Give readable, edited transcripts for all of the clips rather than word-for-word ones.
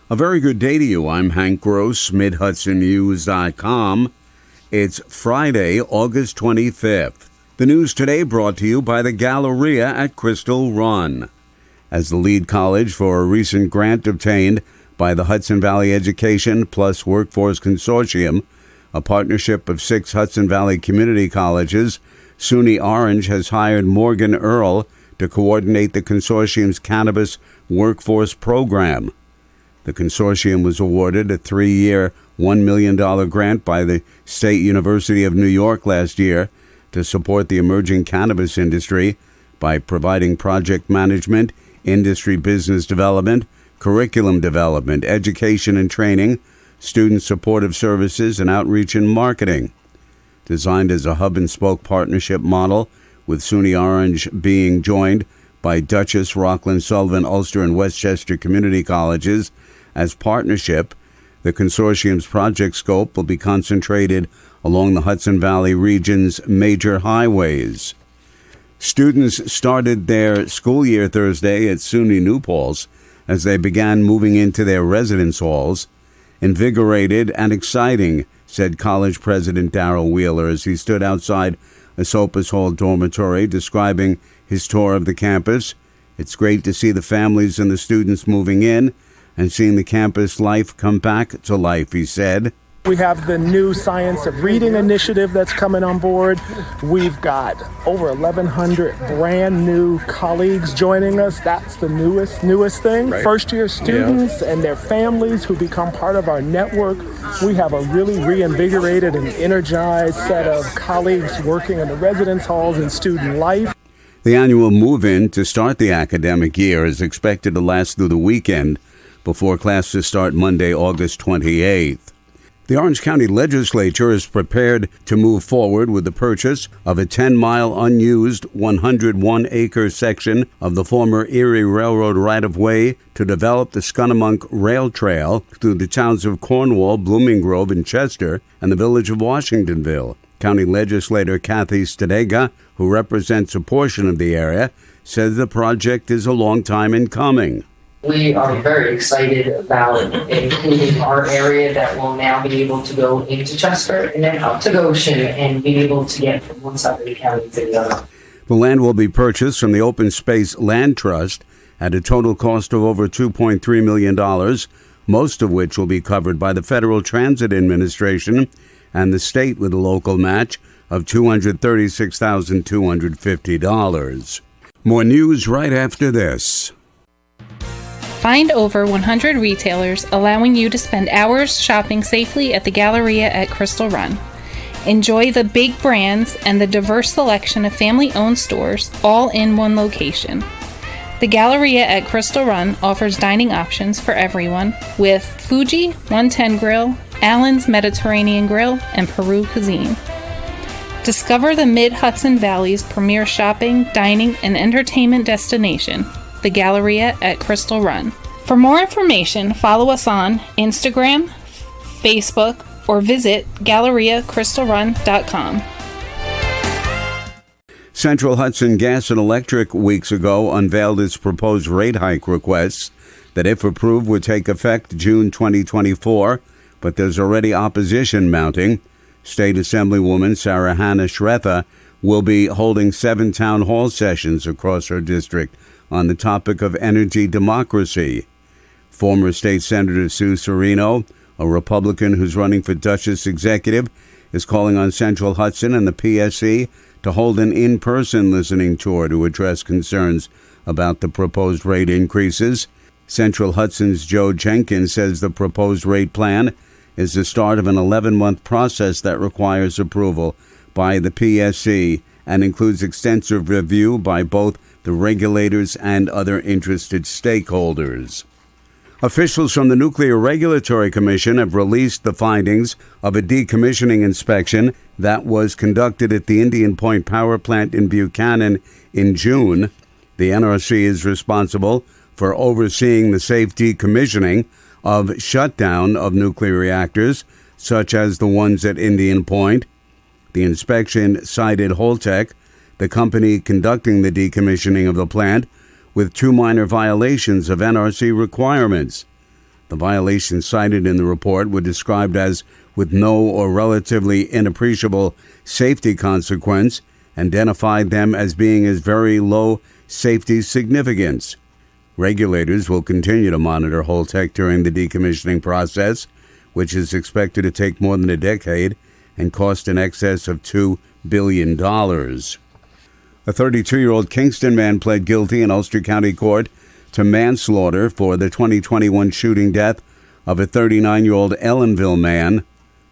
A very good day to you. I'm Hank Gross, MidHudsonNews.com. It's Friday, August 25th. The news today brought to you by the Galleria at Crystal Run. As the lead college for a recent grant obtained by the Hudson Valley Education Plus Workforce Consortium, a partnership of 6 Hudson Valley community colleges, SUNY Orange has hired Morgan Earl to coordinate the consortium's cannabis workforce program. The consortium was awarded a 3-year, $1 million grant by the State University of New York last year to support the emerging cannabis industry by providing project management, industry business development, curriculum development, education and training, student supportive services, and outreach and marketing. Designed as a hub-and-spoke partnership model, with SUNY Orange being joined by Dutchess, Rockland, Sullivan, Ulster, and Westchester community colleges as partnership, the consortium's project scope will be concentrated along the Hudson Valley region's major highways. Students started their school year Thursday at SUNY New Paltz as they began moving into their residence halls. Invigorated and exciting, said College President Darrell Wheeler as he stood outside Esopus Hall dormitory describing his tour of the campus. It's great to see the families and the students moving in and seeing the campus life come back to life, he said. We have the new Science of Reading initiative that's coming on board. We've got over 1,100 brand new colleagues joining us. That's the newest thing. Right. First-year students and their families who become part of our network. We have a really reinvigorated and energized set of colleagues working in the residence halls and student life. The annual move-in to start the academic year is expected to last through the weekend before classes start Monday, August 28th. The Orange County Legislature is prepared to move forward with the purchase of a 10-mile unused 101-acre section of the former Erie Railroad right-of-way to develop the Scunnamunk Rail Trail through the towns of Cornwall, Blooming Grove, and Chester, and the village of Washingtonville. County Legislator Kathy Stadega, who represents a portion of the area, says the project is a long time in coming. We are very excited about including our area that will now be able to go into Chester and then up to Goshen and be able to get from one side of the county to the other. The land will be purchased from the Open Space Land Trust at a total cost of over $2.3 million, most of which will be covered by the Federal Transit Administration and the state with a local match of $236,250. More news right after this. Find over 100 retailers allowing you to spend hours shopping safely at the Galleria at Crystal Run. Enjoy the big brands and the diverse selection of family-owned stores all in one location. The Galleria at Crystal Run offers dining options for everyone with Fuji 110 Grill, Allen's Mediterranean Grill, and Peru Cuisine. Discover the Mid-Hudson Valley's premier shopping, dining, and entertainment destination, the Galleria at Crystal Run. For more information, follow us on Instagram, Facebook, or visit GalleriaCrystalRun.com. Central Hudson Gas and Electric weeks ago unveiled its proposed rate hike requests that, if approved, would take effect June 2024, but there's already opposition mounting. State Assemblywoman Sarah Hannah Shretha will be holding 7 town hall sessions across her district on the topic of energy democracy. Former State Senator Sue Serino, a Republican who's running for Dutchess Executive, is calling on Central Hudson and the PSC to hold an in-person listening tour to address concerns about the proposed rate increases. Central Hudson's Joe Jenkins says the proposed rate plan is the start of an 11-month process that requires approval by the PSC and includes extensive review by both the regulators and other interested stakeholders. Officials from the Nuclear Regulatory Commission have released the findings of a decommissioning inspection that was conducted at the Indian Point Power Plant in Buchanan in June. The NRC is responsible for overseeing the safe decommissioning of shutdown of nuclear reactors, such as the ones at Indian Point. The inspection cited Holtec, the company conducting the decommissioning of the plant, with 2 minor violations of NRC requirements. The violations cited in the report were described as with no or relatively inappreciable safety consequence, and identified them as being as very low safety significance. Regulators will continue to monitor Holtec during the decommissioning process, which is expected to take more than a decade and cost in excess of $2 billion. A 32-year-old Kingston man pled guilty in Ulster County Court to manslaughter for the 2021 shooting death of a 39-year-old Ellenville man.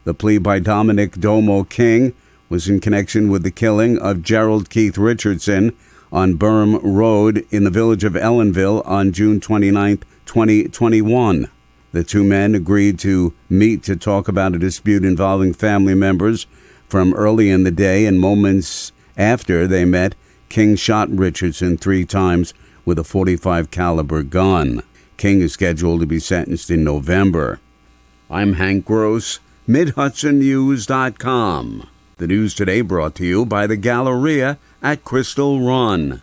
The plea by Dominic Domo King was in connection with the killing of Gerald Keith Richardson on Burham Road in the village of Ellenville on June 29, 2021. The two men agreed to meet to talk about a dispute involving family members from early in the day, and moments after they met, King shot Richardson 3 times with a .45 caliber gun. King is scheduled to be sentenced in November. I'm Hank Gross, MidHudsonNews.com. The news today brought to you by the Galleria at Crystal Run.